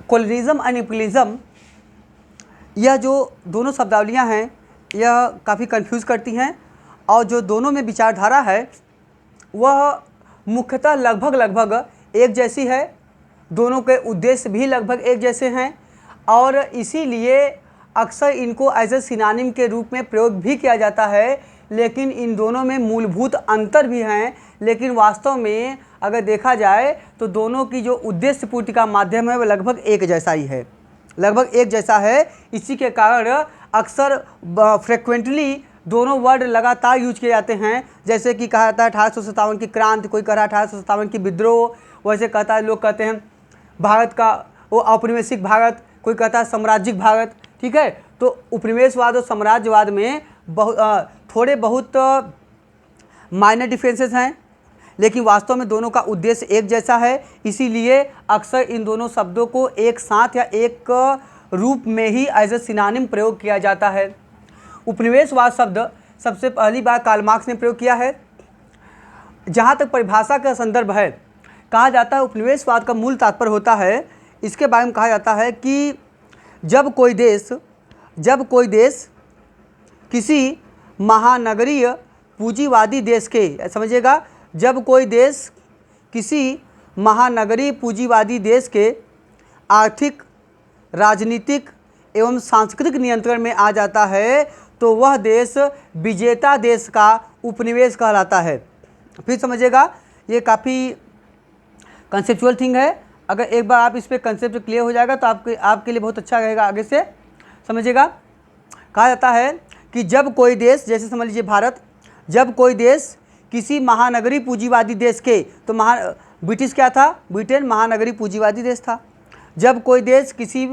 Colonialism and imperialism, यह जो दोनों शब्दावलियाँ हैं यह काफ़ी कंफ्यूज करती हैं, और जो दोनों में विचारधारा है वह मुख्यतः लगभग एक जैसी है। दोनों के उद्देश्य भी लगभग एक जैसे हैं, और इसीलिए अक्सर इनको एज ए सिनोनिम के रूप में प्रयोग भी किया जाता है। लेकिन इन दोनों में मूलभूत अंतर भी हैं, लेकिन वास्तव में अगर देखा जाए तो दोनों की जो उद्देश्य पूर्ति का माध्यम है वह लगभग एक जैसा ही है, लगभग एक जैसा है। इसी के कारण अक्सर फ्रिक्वेंटली दोनों वर्ड लगातार यूज किए जाते हैं। जैसे कि कहा जाता है 1857 की क्रांति, कोई कह रहा है 1857 की विद्रोह, वैसे कहता है, लोग कहते हैं भारत का वो औपनिवेशिक भारत, कोई कहता है साम्राज्यिक भारत। ठीक है, तो उपनिवेशवाद और साम्राज्यवाद में थोड़े बहुत माइनर डिफरेंसेस हैं, लेकिन वास्तव में दोनों का उद्देश्य एक जैसा है। इसीलिए अक्सर इन दोनों शब्दों को एक साथ या एक रूप में ही एज ए सिनोनिम प्रयोग किया जाता है। उपनिवेशवाद शब्द सबसे पहली बार कार्ल मार्क्स ने प्रयोग किया है। जहाँ तक परिभाषा का संदर्भ है, कहा जाता है उपनिवेशवाद का मूल तात्पर्य होता है, इसके बारे में कहा जाता है कि जब कोई देश किसी महानगरीय पूंजीवादी देश के, समझिएगा, जब कोई देश किसी महानगरीय पूंजीवादी देश के आर्थिक, राजनीतिक एवं सांस्कृतिक नियंत्रण में आ जाता है तो वह देश विजेता देश का उपनिवेश कहलाता है। फिर समझिएगा, ये काफ़ी कंसेप्चुअल थिंग है। अगर एक बार आप इस पर कंसेप्ट क्लियर हो जाएगा तो आपके लिए बहुत अच्छा रहेगा आगे से। समझिएगा, कहा जाता है कि जब कोई देश, जैसे समझ लीजिए भारत, जब कोई देश किसी महानगरीय पूंजीवादी देश के, तो ब्रिटिश क्या था, ब्रिटेन महानगरीय पूंजीवादी देश था। जब कोई देश किसी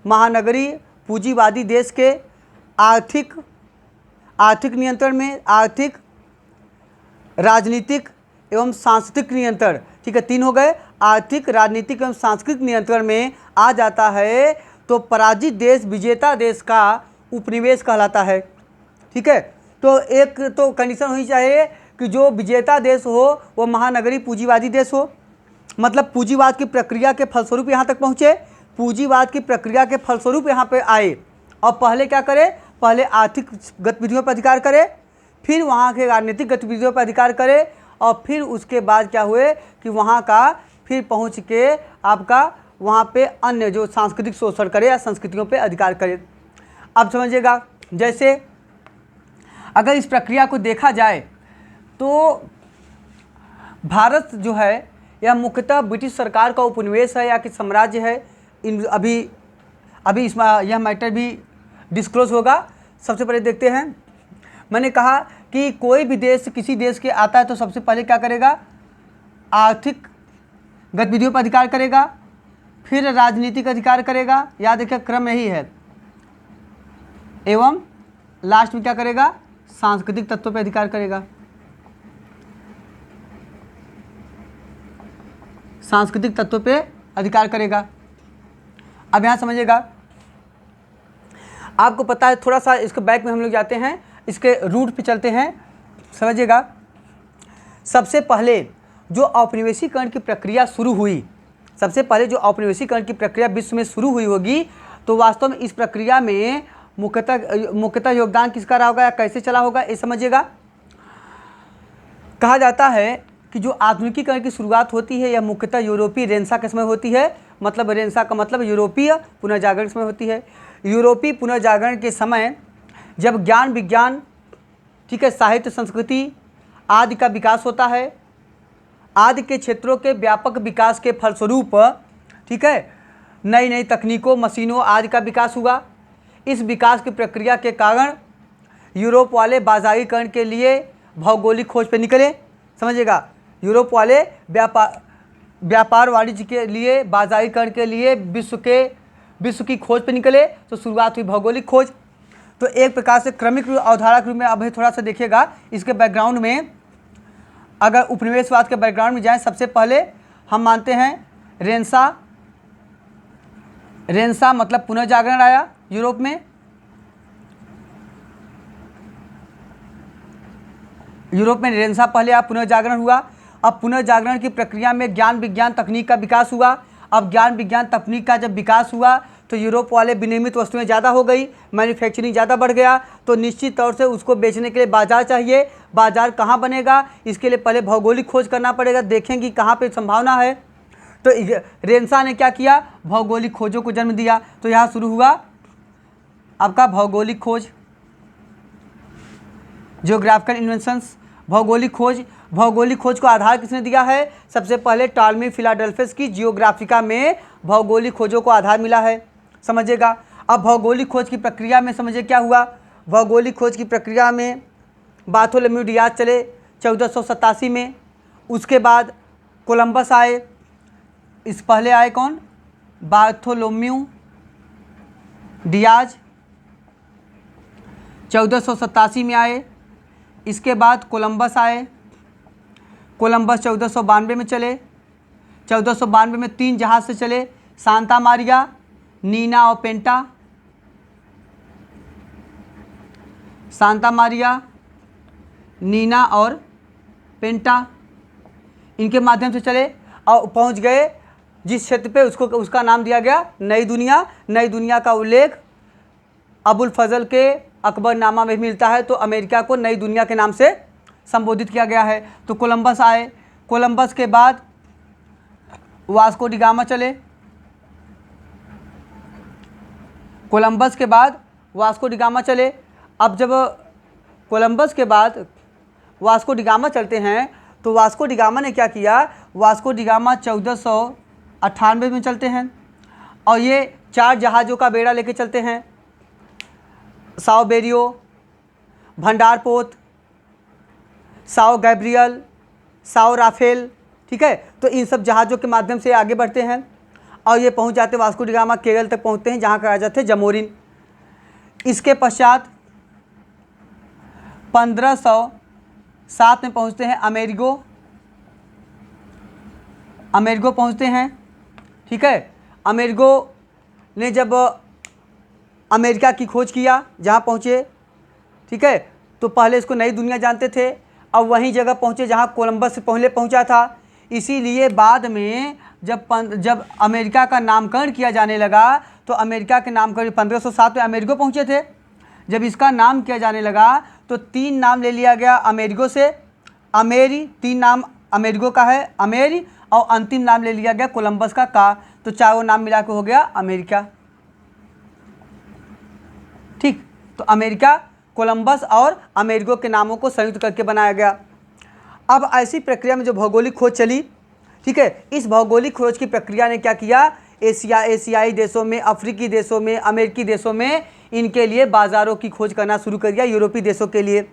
महानगरीय पूंजीवादी देश के आर्थिक नियंत्रण में, आर्थिक, राजनीतिक एवं सांस्कृतिक नियंत्रण, ठीक है, तीन हो गए, आर्थिक, राजनीतिक एवं सांस्कृतिक नियंत्रण में आ जाता है तो पराजित देश विजेता देश का उपनिवेश कहलाता है। ठीक है, तो एक तो कंडीशन होनी चाहिए कि जो विजेता देश हो वो महानगरीय पूंजीवादी देश हो, मतलब पूंजीवाद की प्रक्रिया के फलस्वरूप यहाँ तक पहुँचे, पूंजीवाद की प्रक्रिया के फलस्वरूप यहाँ पे आए, और पहले क्या करे, पहले आर्थिक गतिविधियों पर अधिकार करे, फिर वहाँ के राजनीतिक गतिविधियों पर अधिकार करे, और फिर उसके बाद क्या हुए कि वहाँ का फिर पहुँच के आपका वहाँ पे अन्य जो सांस्कृतिक शोषण करे या संस्कृतियों पे अधिकार करे। अब समझिएगा, जैसे अगर इस प्रक्रिया को देखा जाए तो भारत जो है यह मुख्यतः ब्रिटिश सरकार का उपनिवेश है या कि साम्राज्य है। इन अभी इसमें यह मैटर भी डिस्क्लोज होगा। सबसे पहले देखते हैं, मैंने कहा कि कोई भी देश किसी देश के आता है तो सबसे पहले क्या करेगा, आर्थिक गतिविधियों पर अधिकार करेगा, फिर राजनीतिक अधिकार करेगा, याद रखिए क्रम यही है, एवं लास्ट में क्या करेगा, सांस्कृतिक तत्वों पर अधिकार करेगा। सांस्कृतिक तत्वों पे अधिकार करेगा। अब यहाँ समझिएगा, आपको पता है, थोड़ा सा इसके बैक में हम लोग जाते हैं, इसके रूट पे चलते हैं। समझिएगा, सबसे पहले जो औपनिवेशीकरण की प्रक्रिया शुरू हुई, सबसे पहले जो औपनिवेशीकरण की प्रक्रिया विश्व में शुरू हुई होगी, तो वास्तव में इस प्रक्रिया में मुख्यतः योगदान किसका रहा होगा या कैसे चला होगा, ये समझिएगा। कहा जाता है कि जो आधुनिकीकरण की शुरुआत होती है यह मुख्यतः यूरोपीय रेनेसां के समय होती है। मतलब रेनेसां का मतलब यूरोपीय पुनर्जागरण समय होती है। यूरोपीय पुनर्जागरण के समय जब ज्ञान विज्ञान, ठीक है, साहित्य संस्कृति आदि का विकास होता है, आदि के क्षेत्रों के व्यापक विकास के फलस्वरूप, ठीक है, नई नई तकनीकों, मशीनों आदि का विकास हुआ। इस विकास की प्रक्रिया के कारण यूरोप वाले बाजारीकरण के लिए भौगोलिक खोज पे निकले। समझिएगा, यूरोप वाले व्यापार वाणिज्य के लिए, बाजारीकरण के लिए विश्व की खोज पे निकले, तो शुरुआत हुई भौगोलिक खोज। तो एक प्रकार से क्रमिक अवधारणा के रूप में अब थोड़ा सा देखिएगा इसके बैकग्राउंड में। अगर उपनिवेशवाद के बैकग्राउंड में जाएं, सबसे पहले हम मानते हैं रेनेसां मतलब पुनर्जागरण आया यूरोप में। यूरोप में रेनेसां पहले पुनर्जागरण हुआ। अब पुनर्जागरण की प्रक्रिया में ज्ञान विज्ञान तकनीक का विकास हुआ। अब ज्ञान विज्ञान तकनीक का जब विकास हुआ तो यूरोप वाले विनिर्मित वस्तुएं ज़्यादा हो गई, मैन्युफैक्चरिंग ज़्यादा बढ़ गया, तो निश्चित तौर से उसको बेचने के लिए बाज़ार चाहिए। बाज़ार कहाँ बनेगा, इसके लिए पहले भौगोलिक खोज करना पड़ेगा, देखेंगे कहाँ पे संभावना है। तो रेंसा ने क्या किया, भौगोलिक खोजों को जन्म दिया। तो यहाँ शुरू हुआ आपका भौगोलिक खोज, जियोग्राफिकल इन्वेंशंस, भौगोलिक खोज। भौगोलिक खोज को आधार किसने दिया है, सबसे पहले टॉलमी फिलाडेल्फियस की जियोग्राफिका में भौगोलिक खोजों को आधार मिला है, समझिएगा। अब भौगोलिक खोज की प्रक्रिया में समझिए क्या हुआ, भौगोलिक खोज की प्रक्रिया में बार्थोलोम्यू डियाज चले 1487 में, उसके बाद कोलंबस आए, इस पहले आए कौन, बार्थोलोम्यू डियाज 1487 में आए, इसके बाद कोलंबस आए, कोलंबस 1492 में चले, 1492 में 3 जहाज़ से चले, सांता मारिया, नीना और पेंटा, सांता मारिया, नीना और पेंटा, इनके माध्यम से चले और पहुंच गए जिस क्षेत्र पे उसका नाम दिया गया नई दुनिया। नई दुनिया का उल्लेख अबुल फजल के अकबरनामा में मिलता है, तो अमेरिका को नई दुनिया के नाम से संबोधित किया गया है। तो कोलंबस आए, कोलंबस के बाद वास्को डी गामा चले, कोलंबस के बाद वास्को डी गामा चले। अब जब कोलंबस के बाद वास्को डी गामा चलते हैं तो वास्को डी गामा ने क्या किया, वास्को डी गामा 1498 में चलते हैं और ये 4 जहाज़ों का बेड़ा लेके चलते हैं, साओ बेरियो, भंडारपोत, साओ गैब्रियल, साओ राफेल, ठीक है। तो इन सब जहाज़ों के माध्यम से आगे बढ़ते हैं और ये पहुंच जाते वास्को डी गामा केरल तक पहुंचते हैं जहां का राजा थे जमोरिन। इसके पश्चात 1507 में पहुंचते हैं अमेरिगो, अमेरिगो पहुंचते हैं, ठीक है। अमेरिगो ने जब अमेरिका की खोज किया जहां पहुंचे, ठीक है, तो पहले इसको नई दुनिया जानते थे, अब वहीं जगह पहुंचे जहां कोलंबस से पहले पहुंचा था। इसीलिए बाद में जब अमेरिका का नामकरण किया जाने लगा तो अमेरिका के नामकरण 1507 में अमेरिगो पहुंचे थे। जब इसका नाम किया जाने लगा तो 3 नाम ले लिया गया अमेरिगो से, अमेरी, 3 नाम अमेरिगो का है, अमेरी, और अंतिम नाम ले लिया गया कोलंबस का, तो चारों नाम मिला के हो गया अमेरिका, ठीक। तो अमेरिका, कोलंबस और अमेरिगो के नामों को संयुक्त करके बनाया गया। अब ऐसी प्रक्रिया में जो भौगोलिक खोज चली, ठीक है, इस भौगोलिक खोज की प्रक्रिया ने क्या किया, एशियाई देशों में, अफ्रीकी देशों में, अमेरिकी देशों में इनके लिए बाज़ारों की खोज करना शुरू कर दिया, यूरोपीय देशों के लिए।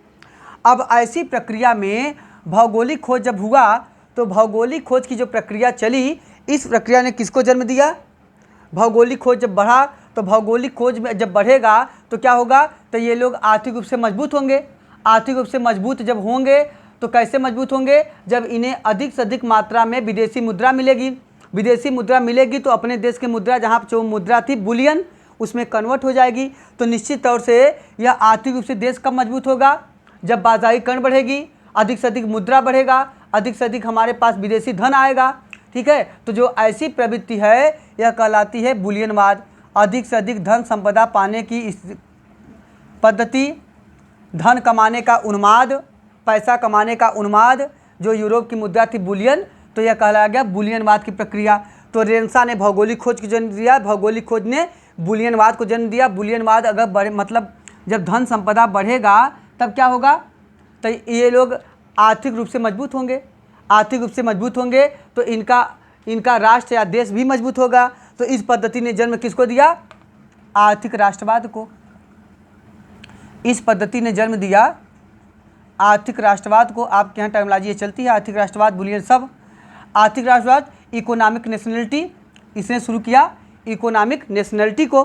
अब ऐसी प्रक्रिया में भौगोलिक खोज जब हुआ तो भौगोलिक खोज की जो प्रक्रिया चली, इस प्रक्रिया ने किसको जन्म दिया, भौगोलिक खोज जब बढ़ा तो भौगोलिक खोज में जब बढ़ेगा तो क्या होगा, तो ये लोग आर्थिक रूप से मजबूत होंगे। आर्थिक रूप से मजबूत जब होंगे तो कैसे मजबूत होंगे, जब इन्हें अधिक से अधिक मात्रा में विदेशी मुद्रा मिलेगी। विदेशी मुद्रा मिलेगी तो अपने देश की मुद्रा, जहाँ जो मुद्रा थी बुलियन, उसमें कन्वर्ट हो जाएगी। तो निश्चित तौर से यह आर्थिक रूप से देश कब मजबूत होगा, जब बाजारीकरण बढ़ेगी, अधिक से अधिक मुद्रा बढ़ेगा, अधिक से अधिक हमारे पास विदेशी धन आएगा, ठीक है। तो जो ऐसी प्रवृत्ति है यह कहलाती है बुलियनवाद। अधिक से अधिक धन संपदा पाने की इस पद्धति, धन कमाने का उन्माद, पैसा कमाने का उन्माद, जो यूरोप की मुद्रा थी बुलियन, तो यह कहलाया गया बुलियनवाद की प्रक्रिया। तो रेंसा ने भौगोलिक खोज को जन्म दिया, भौगोलिक खोज ने बुलियनवाद को जन्म दिया। बुलियनवाद अगर बढ़े, मतलब जब धन संपदा बढ़ेगा तब क्या होगा, तो ये लोग आर्थिक रूप से मजबूत होंगे। आर्थिक रूप से मजबूत होंगे तो इनका राष्ट्र या देश भी मजबूत होगा। तो इस पद्धति ने जन्म किसको दिया, आर्थिक राष्ट्रवाद को। इस पद्धति ने जन्म दिया आर्थिक राष्ट्रवाद को। आपके यहाँ टर्मिनोलॉजी ये चलती है, आर्थिक राष्ट्रवाद, बुलियन सब। आर्थिक राष्ट्रवाद, इकोनॉमिक नेशनलिटी, इसने शुरू किया इकोनॉमिक नेशनलिटी को।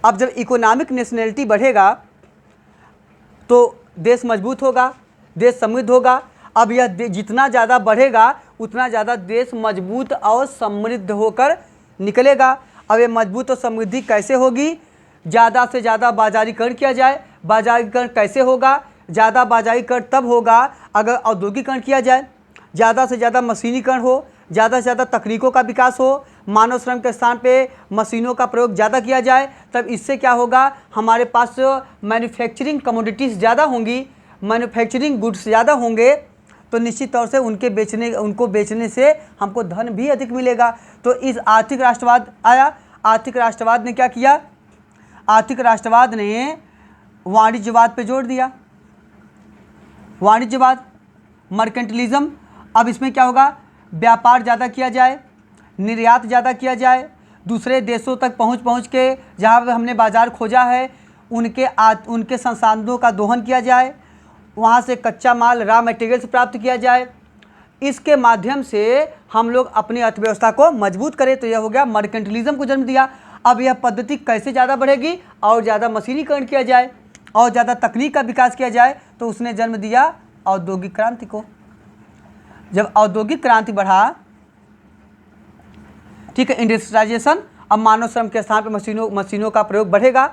अब जब इकोनॉमिक नेशनलिटी बढ़ेगा तो देश मजबूत होगा, देश समृद्ध होगा। अब यह जितना ज़्यादा बढ़ेगा उतना ज़्यादा देश मजबूत और समृद्ध होकर निकलेगा। अब ये मजबूत और समृद्धि कैसे होगी, ज़्यादा से ज़्यादा बाजारीकरण किया जाए। बाजारीकरण कैसे होगा, ज़्यादा बाजारीकरण तब होगा अगर औद्योगिकरण किया जाए, ज़्यादा से ज़्यादा मशीनीकरण हो, ज़्यादा से ज़्यादा तकनीकों का विकास हो, मानव श्रम के स्थान पे मशीनों का प्रयोग ज़्यादा किया जाए, तब इससे क्या होगा, हमारे पास मैन्युफैक्चरिंग कमोडिटीज़ ज़्यादा होंगी, मैन्युफैक्चरिंग गुड्स ज़्यादा होंगे, तो निश्चित तौर से उनको बेचने से हमको धन भी अधिक मिलेगा। तो इस आर्थिक राष्ट्रवाद आया। आर्थिक राष्ट्रवाद ने क्या किया, आर्थिक राष्ट्रवाद ने वाणिज्यवाद पे जोर दिया। वाणिज्यवाद, मर्केंटलिज्म। अब इसमें क्या होगा, व्यापार ज़्यादा किया जाए, निर्यात ज़्यादा किया जाए, दूसरे देशों तक पहुँच के जहाँ पे हमने बाज़ार खोजा है उनके संसाधनों का दोहन किया जाए, वहाँ से कच्चा माल रॉ मटेरियल्स प्राप्त किया जाए, इसके माध्यम से हम लोग अपनी अर्थव्यवस्था को मजबूत करें। तो यह हो गया, मर्केंटलिज्म को जन्म दिया। अब यह पद्धति कैसे ज़्यादा बढ़ेगी, और ज़्यादा मशीनीकरण किया जाए और ज़्यादा तकनीक का विकास किया जाए, तो उसने जन्म दिया औद्योगिक क्रांति को। जब औद्योगिक क्रांति बढ़ा, ठीक है, इंडस्ट्रियलाइजेशन, अब मानव श्रम के स्थान पर मशीनों का प्रयोग बढ़ेगा,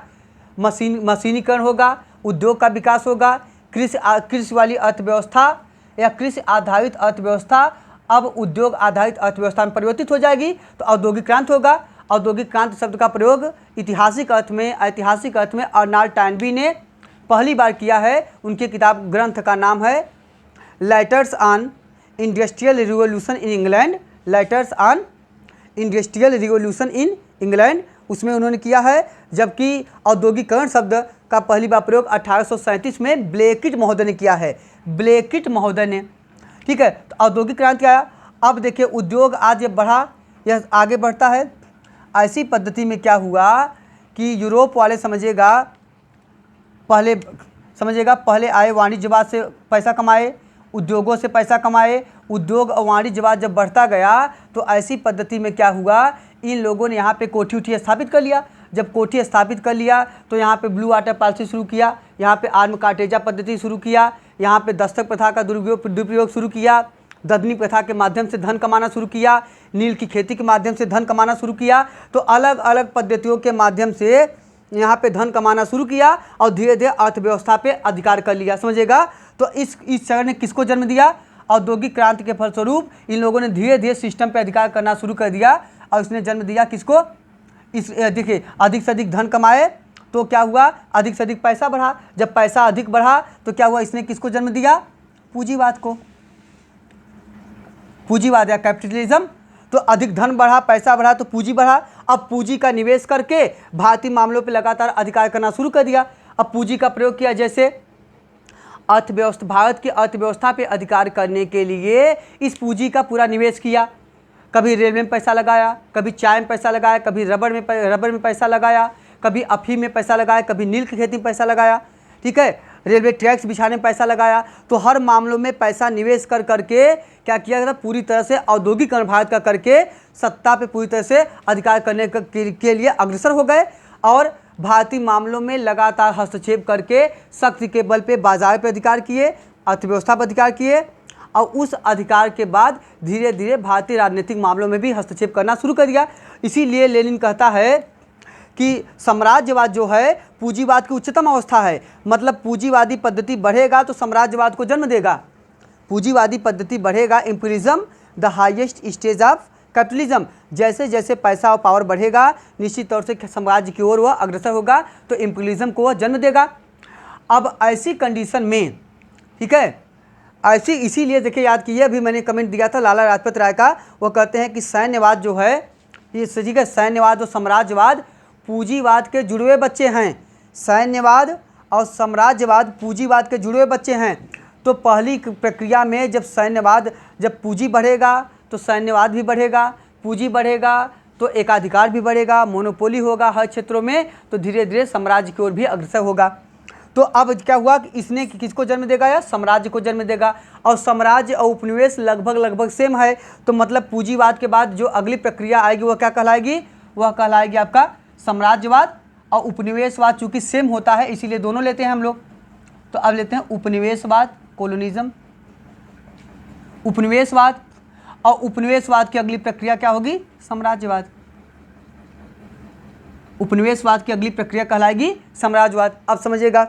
मशीनीकरण होगा, उद्योग का विकास होगा, कृषि वाली अर्थव्यवस्था या कृषि आधारित अर्थव्यवस्था अब उद्योग आधारित अर्थव्यवस्था में परिवर्तित हो जाएगी, तो औद्योगिक क्रांति होगा। औद्योगिक क्रांति शब्द का प्रयोग ऐतिहासिक अर्थ में अर्नाल्ड टॉयनबी ने पहली बार किया है। उनकी किताब ग्रंथ का नाम है letters on industrial revolution in England, letters on industrial revolution in England, उसमें उन्होंने किया है। जबकि औद्योगिकरण शब्द का पहली बार प्रयोग 1837 में ब्लेकिट महोदय ने किया है, ब्लेकिट महोदय ने, ठीक है। तो औद्योगिक क्रांति आया। अब देखिए, उद्योग आज ये बढ़ा, यह आगे बढ़ता है। ऐसी पद्धति में क्या हुआ कि यूरोप वाले पहले आए, वाणिज्यवाद से पैसा कमाए, उद्योगों से पैसा कमाए, उद्योग और वाणिज्यवाद जब बढ़ता गया तो ऐसी पद्धति में क्या हुआ, इन लोगों ने यहाँ पे कोठी उठी स्थापित कर लिया। जब कोठी स्थापित कर लिया तो यहाँ पे ब्लू वाटर पॉलिसी शुरू किया, यहाँ पे आर्म कार्टेजा पद्धति शुरू किया, यहाँ पे दस्तक प्रथा का दुरुपयोग शुरू किया, ददनी प्रथा के माध्यम से धन कमाना शुरू किया, नील की खेती के माध्यम से धन कमाना शुरू किया। तो अलग अलग पद्धतियों के माध्यम से यहाँ पे धन कमाना शुरू किया और धीरे धीरे अर्थव्यवस्था पे अधिकार कर लिया, समझिएगा। तो इस चरण ने किसको जन्म दिया, औद्योगिक क्रांति के फलस्वरूप इन लोगों ने धीरे धीरे सिस्टम पे अधिकार करना शुरू कर दिया और इसने जन्म दिया किसको, इस देखिए, अधिक से अधिक धन कमाए तो क्या हुआ, अधिक से अधिक पैसा बढ़ा। जब पैसा अधिक बढ़ा तो क्या हुआ, इसने किसको जन्म दिया, पूंजीवाद को, पूंजीवाद या कैपिटलिज्म। तो अधिक धन बढ़ा, पैसा बढ़ा तो पूंजी बढ़ा। अब पूंजी का निवेश करके भारतीय मामलों पे लगातार अधिकार करना शुरू कर दिया। अब पूंजी का प्रयोग किया, जैसे अर्थव्यवस्था, भारत की अर्थव्यवस्था पे अधिकार करने के लिए इस पूंजी का पूरा निवेश किया। कभी रेलवे में पैसा लगाया, कभी चाय में पैसा लगाया, कभी रबर में पैसा लगाया, कभी अफीम में पैसा लगाया, कभी नील की खेती में पैसा लगाया, ठीक है, रेलवे ट्रैक्स बिछाने में पैसा लगाया। तो हर मामलों में पैसा निवेश कर करके क्या किया गया, पूरी तरह से औद्योगिकरण भारत का करके सत्ता पे पूरी तरह से अधिकार करने के लिए अग्रसर हो गए और भारतीय मामलों में लगातार हस्तक्षेप करके शक्ति के बल पे बाजार पर अधिकार किए, अर्थव्यवस्था पर अधिकार किए और उस अधिकार के बाद धीरे धीरे भारतीय राजनीतिक मामलों में भी हस्तक्षेप करना शुरू कर दिया। इसीलिए लेनिन कहता है कि साम्राज्यवाद जो है पूंजीवाद की उच्चतम अवस्था है। मतलब पूंजीवादी पद्धति बढ़ेगा तो साम्राज्यवाद को जन्म देगा, पूंजीवादी पद्धति बढ़ेगा, imperialism the highest stage of capitalism. जैसे जैसे पैसा और पावर बढ़ेगा निश्चित तौर से साम्राज्य की ओर वह अग्रसर होगा, तो इम्पीरियलिज्म को वह जन्म देगा। अब ऐसी कंडीशन में, ठीक है, ऐसी, इसीलिए देखिए, याद कीजिए, अभी मैंने कमेंट दिया था लाला लाजपत राय का, वो कहते हैं कि सैन्यवाद जो है, ये ठीक है, सैन्यवाद और साम्राज्यवाद पूंजीवाद के जुड़वे बच्चे हैं। सैन्यवाद और साम्राज्यवाद पूंजीवाद के जुड़वे बच्चे हैं। तो पहली प्रक्रिया में जब पूंजी बढ़ेगा तो सैन्यवाद भी बढ़ेगा, पूंजी बढ़ेगा तो एकाधिकार भी बढ़ेगा, मोनोपोली होगा हर क्षेत्रों में, तो धीरे धीरे साम्राज्य की ओर भी अग्रसर होगा। तो अब क्या हुआ कि इसने किसको जन्म देगा, या साम्राज्य को जन्म देगा। और साम्राज्य और उपनिवेश लगभग सेम है, तो मतलब पूंजीवाद के बाद जो अगली प्रक्रिया आएगी वह क्या कहलाएगी, वह कहलाएगी आपका साम्राज्यवाद। और उपनिवेशवाद चूँकि सेम होता है इसीलिए दोनों लेते हैं हम लोग। तो अब लेते हैं उपनिवेशवाद, कोलोनिज्म, उपनिवेशवाद। और उपनिवेशवाद की अगली प्रक्रिया क्या होगी, साम्राज्यवाद। उपनिवेशवाद की अगली प्रक्रिया कहलाएगी साम्राज्यवाद। अब समझिएगा,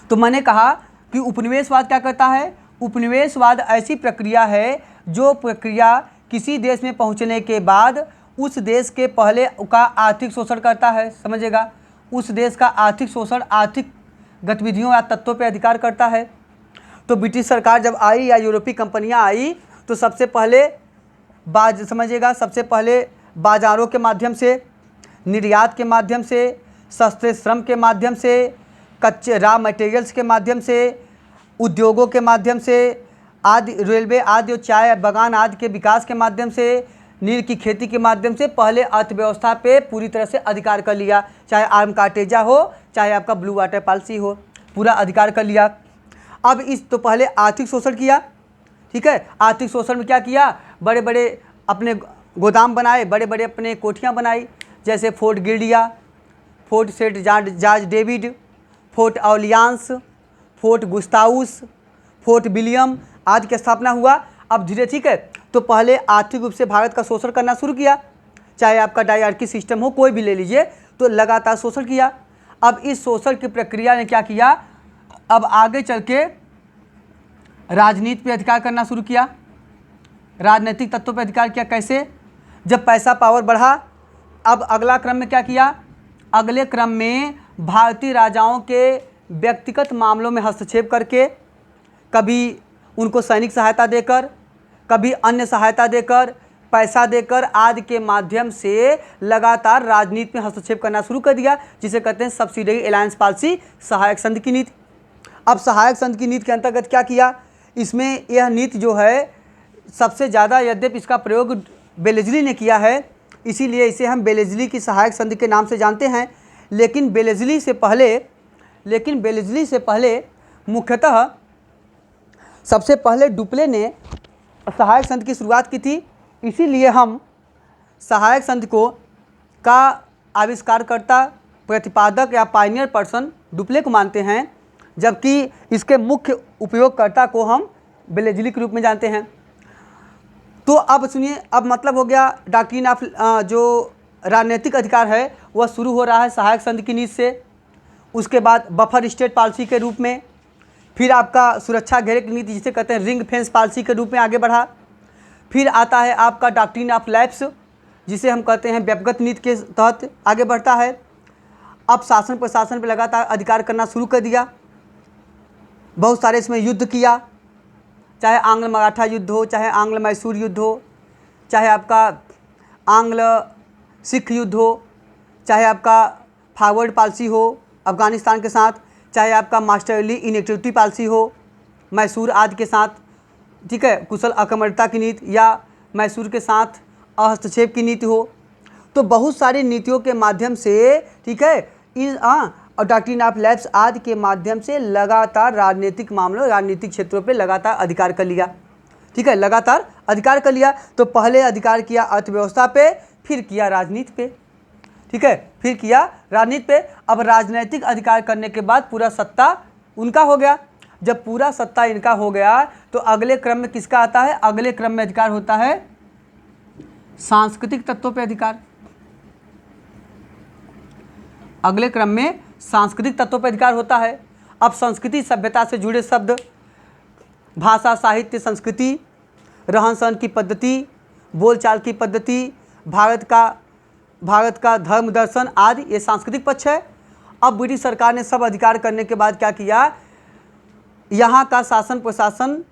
तो मैंने कहा कि उपनिवेशवाद क्या करता है, उपनिवेशवाद ऐसी प्रक्रिया है जो प्रक्रिया किसी देश में पहुंचने के बाद उस देश के पहले का आर्थिक शोषण करता है, समझिएगा, उस देश का आर्थिक शोषण, आर्थिक गतिविधियों या तत्वों पर अधिकार करता है। तो ब्रिटिश सरकार जब आई या यूरोपीय कंपनियां आई तो सबसे पहले समझिएगा, सबसे पहले बाज़ारों के माध्यम से, निर्यात के माध्यम से, सस्ते श्रम के माध्यम से, कच्चे रॉ मटेरियल्स के माध्यम से, उद्योगों के माध्यम से, आदि रेलवे आदि और चाय बागान आदि के विकास के माध्यम से, नील की खेती के माध्यम से पहले अर्थव्यवस्था पे पूरी तरह से अधिकार कर लिया। चाहे आर्म कार्टेजा हो, चाहे आपका ब्लू वाटर पॉलिसी हो, पूरा अधिकार कर लिया। अब इस तो पहले आर्थिक शोषण किया, ठीक है। आर्थिक शोषण में क्या किया, बड़े बड़े अपने गोदाम बनाए, बड़े बड़े अपने कोठियाँ बनाई, जैसे Fort Geldria, Fort Saint George David, Fort Orleans, Fort Gustavus, Fort William आदि की स्थापना हुआ। अब धीरे, ठीक है, तो पहले आर्थिक रूप से भारत का शोषण करना शुरू किया, चाहे आपका डायरकी सिस्टम हो, कोई भी ले लीजिए, तो लगातार शोषण किया। अब इस शोषण की प्रक्रिया ने क्या किया, अब आगे चल के राजनीति पे अधिकार करना शुरू किया, राजनीतिक तत्वों पे अधिकार किया। कैसे, जब पैसा पावर बढ़ा, अब अगला क्रम में क्या किया, अगले क्रम में भारतीय राजाओं के व्यक्तिगत मामलों में हस्तक्षेप करके, कभी उनको सैनिक सहायता देकर, कभी अन्य सहायता देकर, पैसा देकर आदि के माध्यम से लगातार राजनीति में हस्तक्षेप करना शुरू कर दिया, जिसे कहते हैं सब्सिडरी अलायंस पॉलिसी, सहायक संघ की नीति। अब सहायक संघ की नीति के अंतर्गत क्या किया, इसमें यह नीति जो है सबसे ज़्यादा, यद्यपि इसका प्रयोग बेलेजली ने किया है, इसीलिए इसे हम बेलेजली की सहायक संधि के नाम से जानते हैं। लेकिन बेलेजली से पहले मुख्यतः सबसे पहले डुप्ले ने सहायक संधि की शुरुआत की थी। इसीलिए हम सहायक संधि को का आविष्कारकर्ता, प्रतिपादक या पायनियर पर्सन डुप्ले को मानते हैं, जबकि इसके मुख्य उपयोगकर्ता को हम बेलेजली के रूप में जानते हैं। तो अब सुनिए, अब मतलब हो गया डॉक्ट्रिन ऑफ जो राजनीतिक अधिकार है वह शुरू हो रहा है सहायक संधि की नीति से। उसके बाद बफर स्टेट पॉलिसी के रूप में, फिर आपका सुरक्षा घेरे की नीति जिसे कहते हैं रिंग फेंस पॉलिसी के रूप में आगे बढ़ा। फिर आता है आपका डॉक्ट्रिन ऑफ लैप्स, जिसे हम कहते हैं व्यक्तिगत नीति के तहत आगे बढ़ता है। अब शासन प्रशासन पर लगातार अधिकार करना शुरू कर दिया, बहुत सारे इसमें युद्ध किया, चाहे आंग्ल मराठा युद्ध हो, चाहे आंग्ल मैसूर युद्ध हो, चाहे आपका आंग्ल सिख युद्ध हो, चाहे आपका फॉरवर्ड पॉलिसी हो अफ़गानिस्तान के साथ, चाहे आपका मास्टरली इनएक्टिविटी पॉलिसी हो मैसूर आदि के साथ, ठीक है, कुशल अकमरता की नीति या मैसूर के साथ हस्तक्षेप की नीति हो। तो बहुत सारी नीतियों के माध्यम से, ठीक है, और डॉक्ट्रिन ऑफ लैप्स आदि के माध्यम से लगातार राजनीतिक मामलों, राजनीतिक क्षेत्रों पे लगातार अधिकार कर लिया, ठीक है, लगातार अधिकार कर लिया। तो पहले अधिकार किया अर्थव्यवस्था पे, फिर किया राजनीति पे, ठीक है, फिर किया राजनीति पे। अब राजनीतिक अधिकार करने के बाद पूरा सत्ता उनका हो गया। जब पूरा सत्ता इनका हो गया तो अगले क्रम में किसका आता है, अगले क्रम में अधिकार होता है सांस्कृतिक तत्वों पे अधिकार। अगले क्रम में सांस्कृतिक तत्वों पर अधिकार होता है। अब संस्कृति सभ्यता से जुड़े शब्द, भाषा, साहित्य, संस्कृति, रहन सहन की पद्धति, बोलचाल की पद्धति, भारत का धर्म दर्शन आदि, ये सांस्कृतिक पक्ष है। अब ब्रिटिश सरकार ने सब अधिकार करने के बाद क्या किया, यहाँ का शासन प्रशासन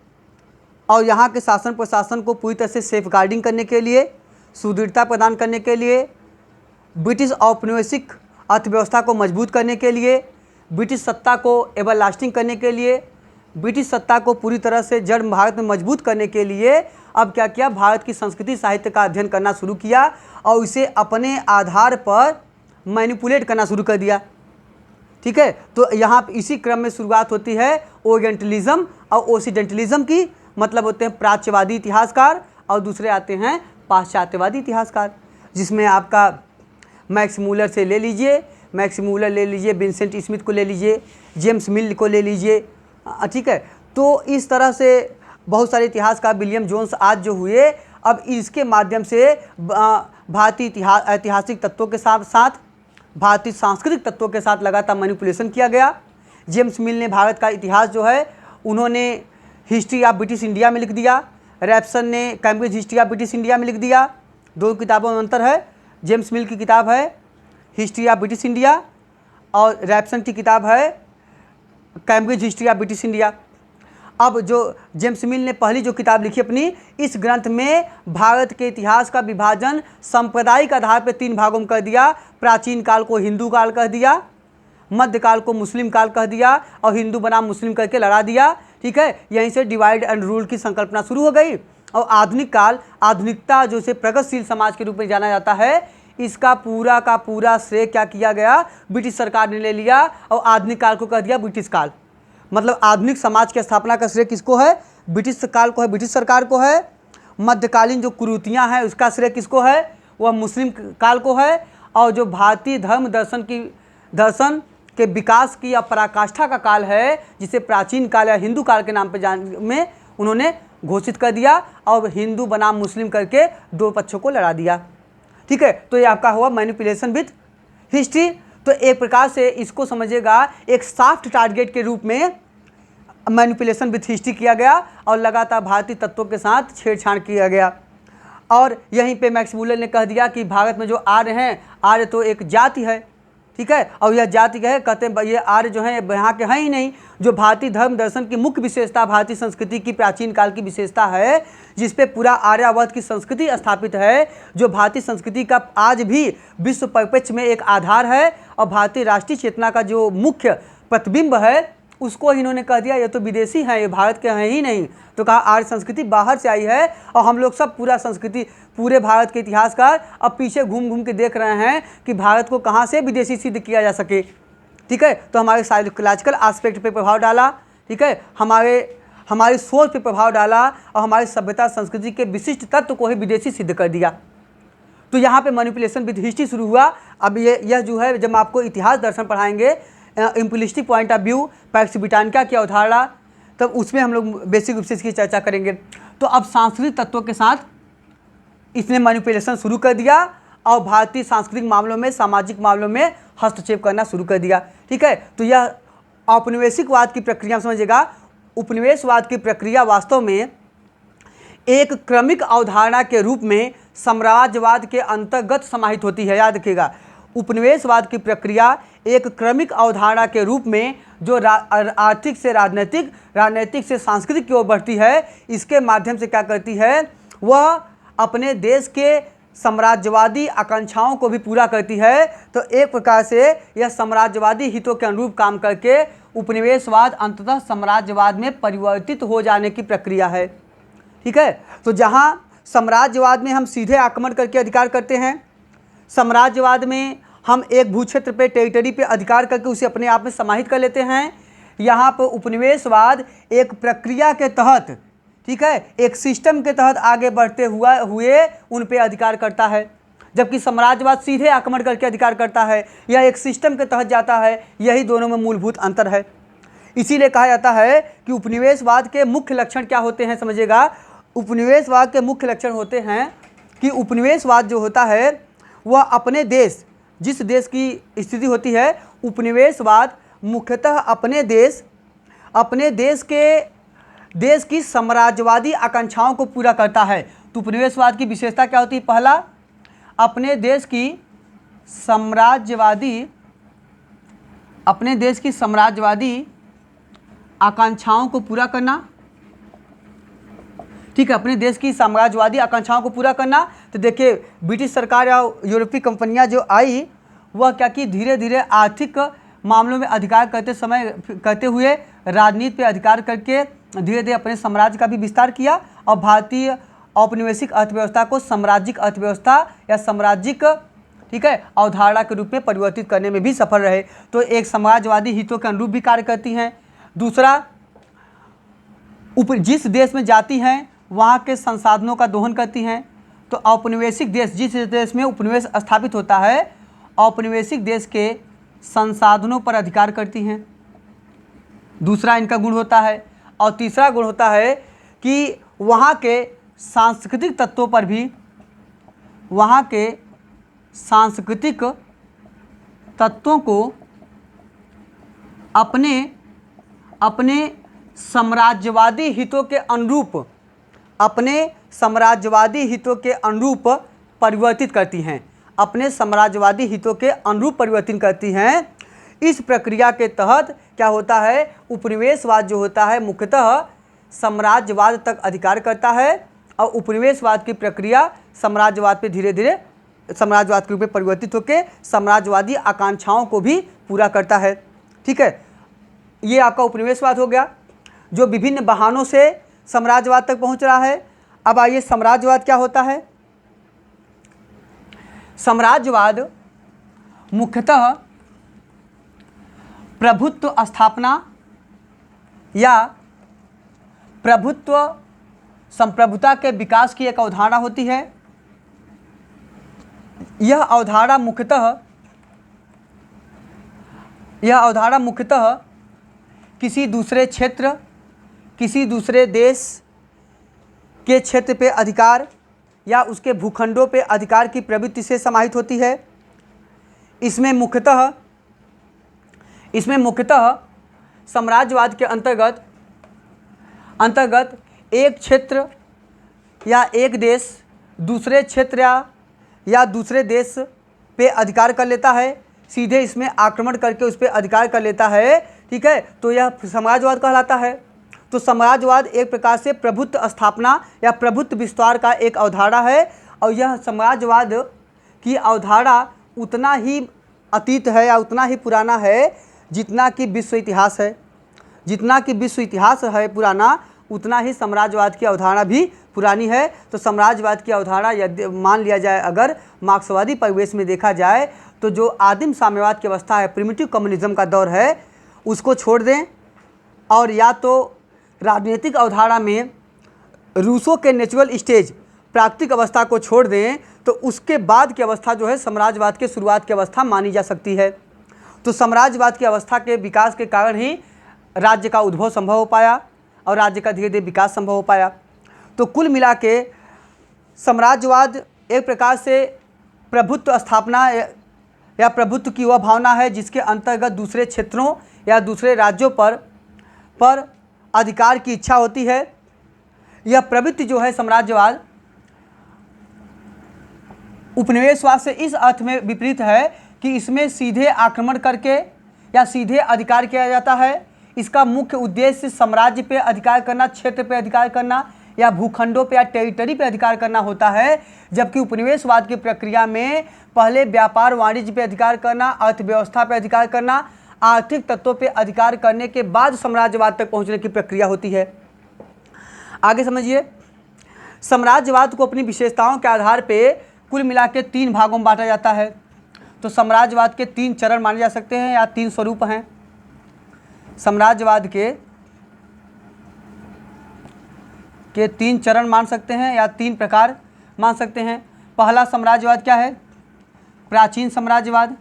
और यहाँ के शासन प्रशासन को पूरी तरह से सेफ गार्डिंग करने के लिए, सुदृढ़ता प्रदान करने के लिए, ब्रिटिश औपनिवेशिक अर्थव्यवस्था को मजबूत करने के लिए, ब्रिटिश सत्ता को एवरलास्टिंग करने के लिए, ब्रिटिश सत्ता को पूरी तरह से जड़ भारत में मजबूत करने के लिए अब क्या किया, भारत की संस्कृति साहित्य का अध्ययन करना शुरू किया और इसे अपने आधार पर मैनिपुलेट करना शुरू कर दिया, ठीक है। तो यहाँ इसी क्रम में शुरुआत होती है ओरिएंटलिज्म और ओसिडेंटलिज्म की, मतलब होते हैं प्राच्यवादी इतिहासकार और दूसरे आते हैं पाश्चात्यवादी इतिहासकार, जिसमें आपका मैक्स मूलर से ले लीजिए, मैक्स मूलर ले लीजिए, विंसेंट स्मिथ को ले लीजिए, जेम्स मिल को ले लीजिए, ठीक है। तो इस तरह से बहुत सारे इतिहासकार, विलियम जोन्स आज जो हुए, अब इसके माध्यम से भारतीय ऐतिहासिक तत्वों के साथ साथ भारतीय सांस्कृतिक तत्वों के साथ लगातार मैनिपुलेशन किया गया। जेम्स मिल ने भारत का इतिहास जो है उन्होंने हिस्ट्री ऑफ ब्रिटिश इंडिया में लिख दिया। रैप्सन ने Cambridge history of British India में लिख दिया। दो किताबों में अंतर है। जेम्स मिल की किताब है हिस्ट्री ऑफ ब्रिटिश इंडिया और रैप्सन की किताब है Cambridge history of British India. अब जो जेम्स मिल ने पहली जो किताब लिखी अपनी, इस ग्रंथ में भारत के इतिहास का विभाजन सांप्रदायिक आधार पर 3 भागों में कर दिया। प्राचीन काल को हिंदू काल कह दिया, मध्यकाल को मुस्लिम काल कह दिया और हिंदू बनाम मुस्लिम करके लड़ा दिया। ठीक है, यहीं से डिवाइड एंड रूल की संकल्पना शुरू हो गई। और आधुनिक काल, आधुनिकता जो से प्रगतिशील समाज के रूप में जाना जाता है, इसका पूरा का पूरा श्रेय क्या किया गया, ब्रिटिश सरकार ने ले लिया और आधुनिक काल को कह दिया ब्रिटिश काल। मतलब आधुनिक समाज की स्थापना का श्रेय किसको है, ब्रिटिश काल को है, ब्रिटिश सरकार को है। मध्यकालीन जो कुरीतियाँ हैं उसका श्रेय किसको है, वह मुस्लिम काल को है। और जो भारतीय धर्म दर्शन के विकास की या पराकाष्ठा का काल है, जिसे प्राचीन काल या हिंदू काल के नाम पे में उन्होंने घोषित कर दिया और हिंदू बनाम मुस्लिम करके 2 पक्षों को लड़ा दिया। ठीक है, तो ये आपका हुआ मैनिपुलेशन विद हिस्ट्री। तो एक प्रकार से इसको समझिएगा एक सॉफ्ट टारगेट के रूप में मैनिपुलेशन विद हिस्ट्री किया गया और लगातार भारतीय तत्वों के साथ छेड़छाड़ किया गया। और यहीं पे मैक्स मूलर ने कह दिया कि भारत में जो आर्य हैं, आर्य तो एक जाति है। ठीक है, और यह जाति है, कहते हैं ये आर्य जो है यहाँ के हैं ही नहीं। जो भारतीय धर्म दर्शन की मुख्य विशेषता भारतीय संस्कृति की प्राचीन काल की विशेषता है, जिस पे पूरा आर्यावर्त की संस्कृति स्थापित है, जो भारतीय संस्कृति का आज भी विश्व परिप्रेक्ष्य में एक आधार है और भारतीय राष्ट्रीय चेतना का जो मुख्य प्रतिबिंब है, उसको इन्होंने कह दिया ये तो विदेशी हैं, ये भारत के हैं ही नहीं। तो कहा आर्य संस्कृति बाहर से आई है और हम लोग सब पूरा संस्कृति, पूरे भारत के इतिहासकार अब पीछे घूम घूम के देख रहे हैं कि भारत को कहाँ से विदेशी सिद्ध किया जा सके। ठीक है, तो हमारे साइकोलॉजिकल एस्पेक्ट पे प्रभाव डाला। ठीक है, हमारी सोच पे प्रभाव डाला और हमारी सभ्यता संस्कृति के विशिष्ट तत्व को ही विदेशी सिद्ध कर दिया। तो यहाँ पे मैनिपुलेशन विद हिस्ट्री शुरू हुआ। अब यह जो है, जब आपको इतिहास दर्शन पढ़ाएंगे imperialistic point of view, Pax Britannica की अवधारणा, तब उसमें हम लोग बेसिक रूप से इसकी चर्चा करेंगे। तो अब सांस्कृतिक तत्वों के साथ इसने मैनिपुलेशन शुरू कर दिया और भारतीय सांस्कृतिक मामलों में, सामाजिक मामलों में हस्तक्षेप करना शुरू कर दिया। ठीक है, तो यह औपनिवेशिकवाद की प्रक्रिया समझिएगा। उपनिवेशवाद की प्रक्रिया वास्तव में एक क्रमिक अवधारणा के रूप में साम्राज्यवाद के अंतर्गत समाहित होती है। याद रखिएगा, उपनिवेशवाद की प्रक्रिया एक क्रमिक अवधारणा के रूप में जो आर्थिक से राजनीतिक, राजनीतिक से सांस्कृतिक की ओर बढ़ती है, इसके माध्यम से क्या करती है, वह अपने देश के साम्राज्यवादी आकांक्षाओं को भी पूरा करती है। तो एक प्रकार से यह साम्राज्यवादी हितों के अनुरूप काम करके उपनिवेशवाद अंततः साम्राज्यवाद में परिवर्तित हो जाने की प्रक्रिया है। ठीक है, तो जहाँ साम्राज्यवाद में हम सीधे आक्रमण करके अधिकार करते हैं, साम्राज्यवाद में हम एक भूक्षेत्र पे, टेरिटरी पे अधिकार करके उसे अपने आप में समाहित कर लेते हैं। यहाँ पर उपनिवेशवाद एक प्रक्रिया के तहत, ठीक है, एक सिस्टम के तहत आगे बढ़ते हुए उन पे अधिकार करता है, जबकि साम्राज्यवाद सीधे आक्रमण करके अधिकार करता है, यह एक सिस्टम के तहत जाता है। यही दोनों में मूलभूत अंतर है। इसीलिए कहा जाता है कि उपनिवेशवाद के मुख्य लक्षण क्या होते हैं, समझिएगा। उपनिवेशवाद के मुख्य लक्षण होते हैं कि उपनिवेशवाद जो होता है वह अपने देश, जिस देश की स्थिति होती है, उपनिवेशवाद मुख्यतः अपने देश की साम्राज्यवादी आकांक्षाओं को पूरा करता है। तो उपनिवेशवाद की विशेषता क्या होती है, पहला, अपने देश की साम्राज्यवादी आकांक्षाओं को पूरा करना। ठीक है, अपने देश की साम्राज्यवादी आकांक्षाओं को पूरा करना। तो देखिए, ब्रिटिश सरकार या यूरोपीय कंपनियां जो आई, वह क्या कि धीरे धीरे आर्थिक मामलों में अधिकार करते हुए राजनीति पे अधिकार करके धीरे धीरे अपने साम्राज्य का भी विस्तार किया और भारतीय औपनिवेशिक अर्थव्यवस्था को साम्राज्यिक अर्थव्यवस्था या साम्राज्यिक, ठीक है, अवधारणा के रूप में परिवर्तित करने में भी सफल रहे। तो एक साम्राज्यवादी हितों के अनुरूप भी कार्य करती हैं। दूसरा, जिस देश में जाती हैं वहाँ के संसाधनों का दोहन करती हैं। तो औपनिवेशिक देश, जिस देश में उपनिवेश स्थापित होता है, औपनिवेशिक देश के संसाधनों पर अधिकार करती हैं। दूसरा इनका गुण होता है। और तीसरा गुण होता है कि वहाँ के सांस्कृतिक तत्वों पर भी, वहाँ के सांस्कृतिक तत्वों को अपने साम्राज्यवादी हितों के अनुरूप अपने साम्राज्यवादी हितों के अनुरूप परिवर्तित करती हैं, अपने साम्राज्यवादी हितों के अनुरूप परिवर्तन करती हैं। इस प्रक्रिया के तहत क्या होता है, उपनिवेशवाद जो होता है मुख्यतः साम्राज्यवाद तक अधिकार करता है और उपनिवेशवाद की प्रक्रिया साम्राज्यवाद पे धीरे धीरे साम्राज्यवाद के रूप में परिवर्तित होकर साम्राज्यवादी आकांक्षाओं को भी पूरा करता है। ठीक है, ये आपका उपनिवेशवाद हो गया जो विभिन्न बहानों से साम्राज्यवाद तक पहुंच रहा है। अब आइए साम्राज्यवाद क्या होता है। साम्राज्यवाद मुख्यतः प्रभुत्व स्थापना या प्रभुत्व संप्रभुता के विकास की एक अवधारणा होती है। यह अवधारणा मुख्यतः किसी दूसरे क्षेत्र, किसी दूसरे देश के क्षेत्र पे अधिकार या उसके भूखंडों पे अधिकार की प्रवृत्ति से समाहित होती है। इसमें मुख्यतः साम्राज्यवाद के अंतर्गत एक क्षेत्र या एक देश दूसरे क्षेत्र या दूसरे देश पे अधिकार कर लेता है, सीधे इसमें आक्रमण करके उस पर अधिकार कर लेता है। ठीक है, तो यह साम्राज्यवाद कहलाता है। तो साम्राज्यवाद एक प्रकार से प्रभुत्व स्थापना या प्रभुत्व विस्तार का एक अवधारणा है और यह साम्राज्यवाद की अवधारणा उतना ही अतीत है या उतना ही पुराना है जितना कि विश्व इतिहास है। जितना कि विश्व इतिहास है पुराना, उतना ही साम्राज्यवाद की अवधारणा भी पुरानी है। तो साम्राज्यवाद की अवधारणा यदि मान लिया जाए, अगर मार्क्सवादी परिवेश में देखा जाए तो जो आदिम साम्यवाद की अवस्था है, प्रिमिटिव कम्युनिज्म का दौर है, उसको छोड़ दें और या तो राजनीतिक अवधारणा में रूसो के नेचुरल स्टेज प्राकृतिक अवस्था को छोड़ दें तो उसके बाद की अवस्था जो है साम्राज्यवाद के शुरुआत की अवस्था मानी जा सकती है। तो साम्राज्यवाद की अवस्था के विकास के कारण ही राज्य का उद्भव संभव हो पाया और राज्य का धीरे धीरे विकास संभव हो पाया। तो कुल मिला के साम्राज्यवाद एक प्रकार से प्रभुत्व स्थापना या प्रभुत्व की वह भावना है जिसके अंतर्गत दूसरे क्षेत्रों या दूसरे राज्यों पर अधिकार की इच्छा होती है। यह प्रवृत्ति जो है साम्राज्यवाद उपनिवेशवाद से इस अर्थ में विपरीत है कि इसमें सीधे आक्रमण करके या सीधे अधिकार किया जाता है। इसका मुख्य उद्देश्य साम्राज्य पे अधिकार करना, क्षेत्र पे अधिकार करना या भूखंडों पे या टेरिटरी पे अधिकार करना होता है, जबकि उपनिवेशवाद की प्रक्रिया में पहले व्यापार वाणिज्य पे अधिकार करना, अर्थव्यवस्था पे अधिकार करना, आर्थिक तत्वों पे अधिकार करने के बाद साम्राज्यवाद तक पहुंचने की प्रक्रिया होती है। आगे समझिए, साम्राज्यवाद को अपनी विशेषताओं के आधार पे कुल मिला के 3 भागों में बांटा जाता है। तो साम्राज्यवाद के 3 चरण माने जा सकते हैं या 3 स्वरूप हैं। साम्राज्यवाद के 3 चरण मान सकते हैं या 3 प्रकार मान सकते हैं। पहला साम्राज्यवाद क्या है? प्राचीन साम्राज्यवाद।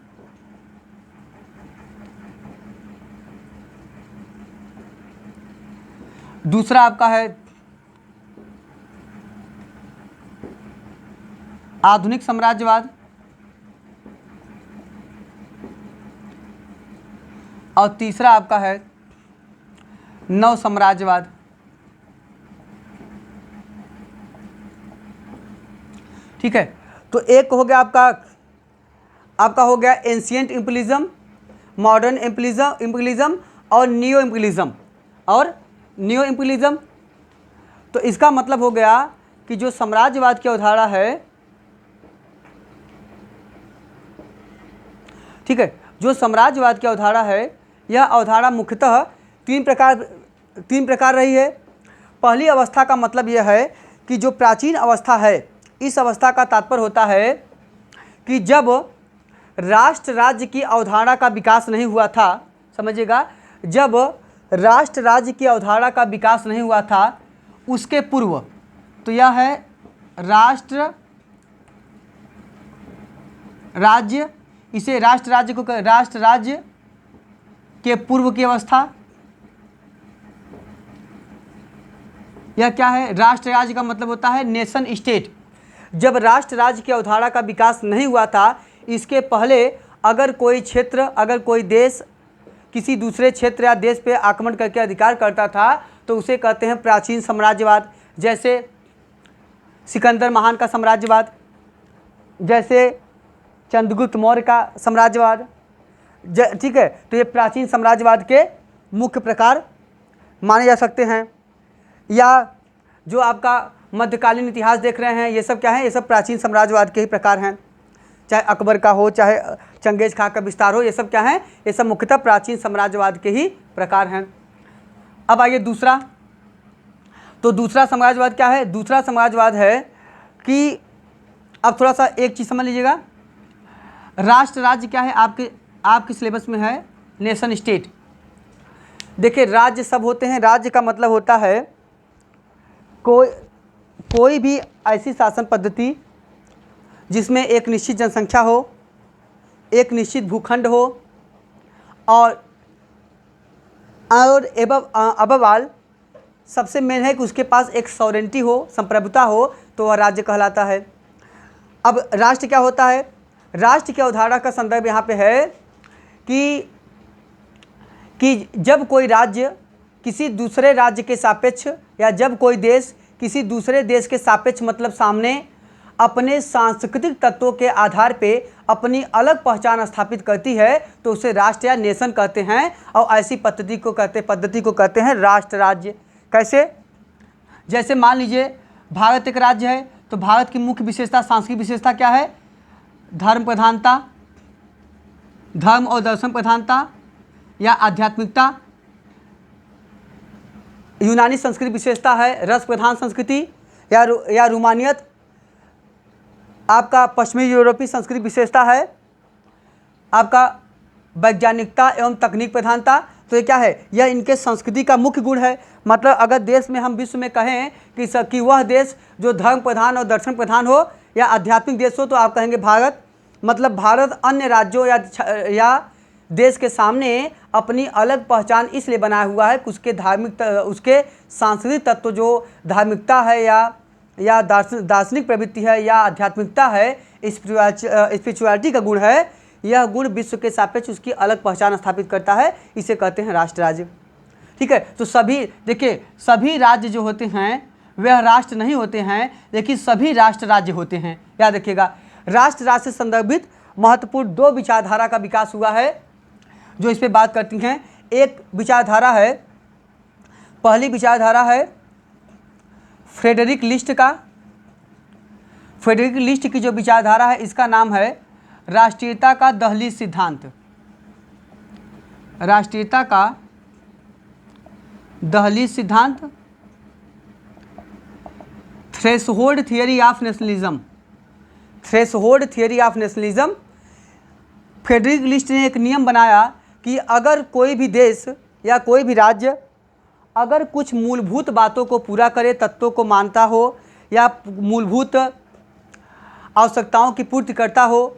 दूसरा आपका है आधुनिक साम्राज्यवाद और तीसरा आपका है नव साम्राज्यवाद। ठीक है, तो एक हो गया आपका हो गया एंशिएंट इम्पीरियलिज्म, मॉडर्न इम्पीरियलिज्म और नियो इम्पीरियलिज्म। तो इसका मतलब हो गया कि जो साम्राज्यवाद की अवधारणा है, ठीक है, जो साम्राज्यवाद की अवधारणा है, यह अवधारणा मुख्यतः 3 प्रकार रही है। पहली अवस्था का मतलब यह है कि जो प्राचीन अवस्था है, इस अवस्था का तात्पर्य होता है कि जब राष्ट्र राज्य की अवधारणा का विकास नहीं हुआ था, समझिएगा, जब राष्ट्र राज्य की अवधारणा का विकास नहीं हुआ था उसके पूर्व, तो यह है राष्ट्र राज्य, इसे राष्ट्र राज्य के पूर्व की अवस्था। यह क्या है? राष्ट्र राज्य का मतलब होता है नेशन स्टेट। जब राष्ट्र राज्य की अवधारणा का विकास नहीं हुआ था, इसके पहले अगर कोई क्षेत्र, अगर कोई देश किसी दूसरे क्षेत्र या देश पे आक्रमण करके अधिकार करता था तो उसे कहते हैं प्राचीन साम्राज्यवाद। जैसे सिकंदर महान का साम्राज्यवाद, जैसे चंद्रगुप्त मौर्य का साम्राज्यवाद, ठीक है। तो ये प्राचीन साम्राज्यवाद के मुख्य प्रकार माने जा सकते हैं। या जो आपका मध्यकालीन इतिहास देख रहे हैं, ये सब क्या है, ये सब प्राचीन साम्राज्यवाद के ही प्रकार हैं। चाहे अकबर का हो, चाहे चंगेज खां का विस्तार हो, ये सब क्या है, ये सब मुख्यतः प्राचीन साम्राज्यवाद के ही प्रकार हैं। अब आइए दूसरा, तो दूसरा साम्राज्यवाद क्या है? दूसरा साम्राज्यवाद है कि अब थोड़ा सा एक चीज़ समझ लीजिएगा, राष्ट्र राज्य क्या है, आपके सिलेबस में है नेशन स्टेट। देखिए राज्य सब होते हैं, राज्य का मतलब होता है कोई भी ऐसी शासन पद्धति जिसमें एक निश्चित जनसंख्या हो, एक निश्चित भूखंड हो, और अबव ऑल सबसे मेन है कि उसके पास एक सॉवरेंटी हो, संप्रभुता हो, तो वह राज्य कहलाता है। अब राष्ट्र क्या होता है? राष्ट्र की अवधारणा का संदर्भ यहाँ पे है कि जब कोई राज्य किसी दूसरे राज्य के सापेक्ष, या जब कोई देश किसी दूसरे देश के सापेक्ष मतलब सामने अपने सांस्कृतिक तत्वों के आधार पे अपनी अलग पहचान स्थापित करती है, तो उसे राष्ट्र या नेशन कहते हैं। और ऐसी पद्धति को कहते हैं राष्ट्र राज्य। कैसे? जैसे मान लीजिए भारत एक राज्य है, तो भारत की मुख्य विशेषता, सांस्कृतिक विशेषता क्या है? धर्म प्रधानता, धर्म और दर्शन प्रधानता या आध्यात्मिकता। यूनानी संस्कृति विशेषता है रस प्रधान संस्कृति या रोमानियत। आपका पश्चिमी यूरोपीय संस्कृति विशेषता है आपका वैज्ञानिकता एवं तकनीक प्रधानता। तो ये क्या है? यह इनके संस्कृति का मुख्य गुण है। मतलब अगर देश में हम विश्व में कहें कि वह देश जो धर्म प्रधान और दर्शन प्रधान हो या आध्यात्मिक देश हो, तो आप कहेंगे भारत। मतलब भारत अन्य राज्यों या देश के सामने अपनी अलग पहचान इसलिए बनाया हुआ है कि उसके सांस्कृतिक तत्व जो धार्मिकता है या दार्शनिक प्रवृत्ति है या आध्यात्मिकता है, स्पिरिचुअलिटी का गुण है, यह गुण विश्व के सापेक्ष उसकी अलग पहचान स्थापित करता है। इसे कहते हैं राष्ट्र राज्य। ठीक है। तो सभी राज्य जो होते हैं वह राष्ट्र नहीं होते हैं, लेकिन सभी राष्ट्र राज्य होते हैं। याद रखिएगा, राष्ट्र राज्य से संदर्भित महत्वपूर्ण दो विचारधारा का विकास हुआ है जो इस पर बात करती हैं। एक विचारधारा है, पहली विचारधारा है फ्रेडरिक लिस्ट का। फ्रेडरिक लिस्ट की जो विचारधारा है इसका नाम है राष्ट्रीयता का दहलीज सिद्धांत। राष्ट्रीयता का दहलीज सिद्धांत, threshold theory of nationalism. Threshold theory of nationalism, Friedrich List ने एक नियम बनाया कि अगर कोई भी देश या कोई भी राज्य अगर कुछ मूलभूत बातों को पूरा करे, तत्वों को मानता हो या मूलभूत आवश्यकताओं की पूर्ति करता हो,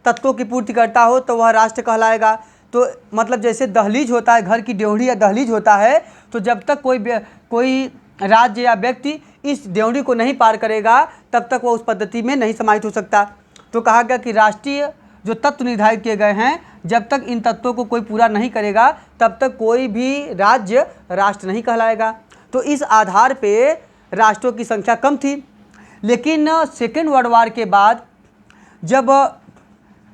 तत्वों की पूर्ति करता हो, तो वह राष्ट्र कहलाएगा। तो मतलब जैसे दहलीज होता है, घर की ड्योढ़ी या दहलीज होता है, तो जब तक कोई राज्य या व्यक्ति इस ड्योढ़ी को नहीं पार करेगा तब तक वह उस पद्धति में नहीं समाहित हो सकता। तो कहा गया कि राष्ट्रीय जो तत्व निर्धारित किए गए हैं, जब तक इन तत्वों को कोई पूरा नहीं करेगा तब तक कोई भी राज्य राष्ट्र नहीं कहलाएगा। तो इस आधार पे राष्ट्रों की संख्या कम थी। लेकिन सेकेंड वर्ल्ड वार के बाद जब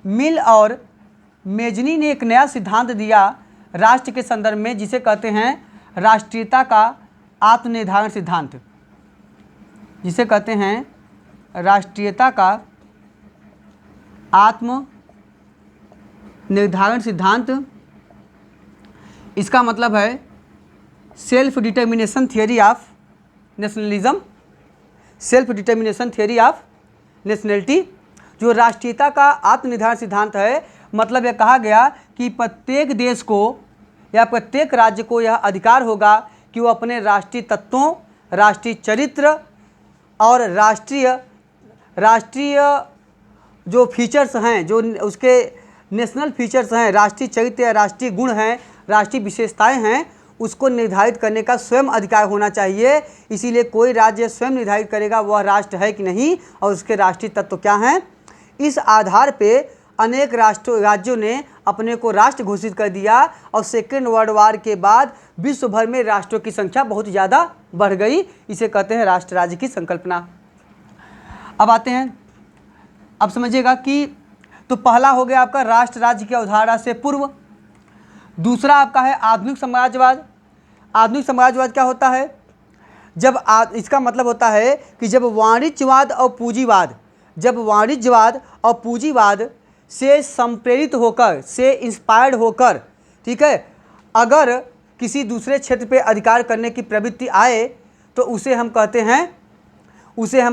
मिल और मेजनी ने एक नया सिद्धांत दिया राष्ट्र के संदर्भ में, जिसे कहते हैं राष्ट्रीयता का आत्मनिर्धारण सिद्धांत, जिसे कहते हैं राष्ट्रीयता का आत्म निर्धारण सिद्धांत। इसका मतलब है self determination theory of nationalism, self determination theory of nationality. जो राष्ट्रीयता का आत्मनिर्धारण सिद्धांत है, मतलब यह कहा गया कि प्रत्येक देश को या प्रत्येक राज्य को यह अधिकार होगा कि वो अपने राष्ट्रीय तत्वों, राष्ट्रीय चरित्र और राष्ट्रीय जो फीचर्स हैं, जो उसके नेशनल फीचर्स हैं, राष्ट्रीय चरित्र या राष्ट्रीय गुण हैं, राष्ट्रीय विशेषताएं हैं, उसको निर्धारित करने का स्वयं अधिकार होना चाहिए। इसीलिए कोई राज्य स्वयं निर्धारित करेगा वह राष्ट्र है कि नहीं और उसके राष्ट्रीय तत्व क्या हैं। इस आधार पे अनेक राज्यों ने अपने को राष्ट्र घोषित कर दिया और सेकेंड वर्ल्ड वार के बाद विश्व भर में राष्ट्रों की संख्या बहुत ज़्यादा बढ़ गई। इसे कहते हैं राष्ट्र राज्य की संकल्पना। अब आते हैं, अब समझिएगा कि तो पहला हो गया आपका राष्ट्र राज्य की अवधारणा से पूर्व। दूसरा आपका है आधुनिक साम्राज्यवाद। आधुनिक साम्राज्यवाद क्या होता है? जब इसका मतलब होता है कि जब वाणिज्यवाद और पूंजीवाद, जब वाणिज्यवाद और पूंजीवाद से संप्रेरित होकर, से इंस्पायर्ड होकर, ठीक है, अगर किसी दूसरे क्षेत्र पे अधिकार करने की प्रवृत्ति आए तो उसे हम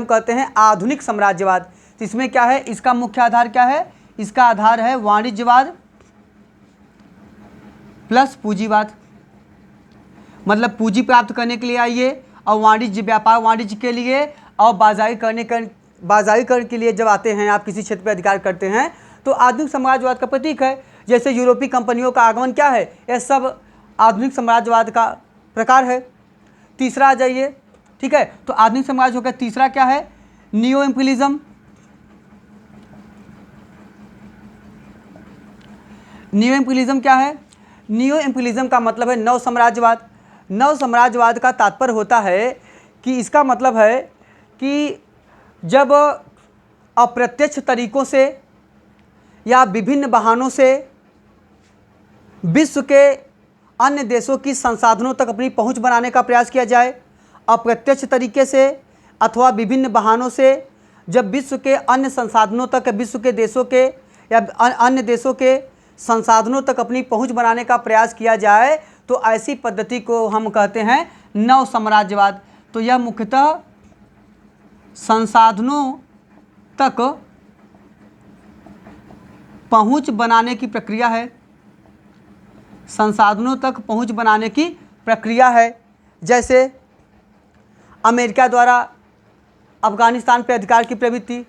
कहते हैं आधुनिक साम्राज्यवाद। तो इसमें क्या है, इसका मुख्य आधार क्या है? इसका आधार है वाणिज्यवाद प्लस पूंजीवाद। मतलब पूंजी प्राप्त करने के लिए आइए और वाणिज्य, व्यापार वाणिज्य के लिए और बाजारीकरण के लिए जब आते हैं, आप किसी क्षेत्र पर अधिकार करते हैं तो आधुनिक साम्राज्यवाद का प्रतीक है। जैसे यूरोपीय कंपनियों का आगमन क्या है, यह सब आधुनिक साम्राज्यवाद का प्रकार है। तीसरा आ जाइए, ठीक है, तो आधुनिक साम्राज्य का तीसरा क्या है? Neo imperialism. नियो इम्पीरियलिज्म क्या है? नियो इम्पीरियलिज्म का मतलब है नव साम्राज्यवाद। नव साम्राज्यवाद का तात्पर्य होता है कि इसका मतलब है कि जब अप्रत्यक्ष तरीकों से या विभिन्न बहानों से विश्व के अन्य देशों की संसाधनों तक अपनी पहुंच बनाने का प्रयास किया जाए। अप्रत्यक्ष तरीके से अथवा विभिन्न बहानों से जब विश्व के अन्य संसाधनों तक, विश्व के देशों के या अन्य देशों के संसाधनों तक अपनी पहुंच बनाने का प्रयास किया जाए तो ऐसी पद्धति को हम कहते हैं नव साम्राज्यवाद। तो यह मुख्यतः संसाधनों तक पहुंच बनाने की प्रक्रिया है, संसाधनों तक पहुंच बनाने की प्रक्रिया है। जैसे अमेरिका द्वारा अफगानिस्तान पर अधिकार की प्रवृत्ति,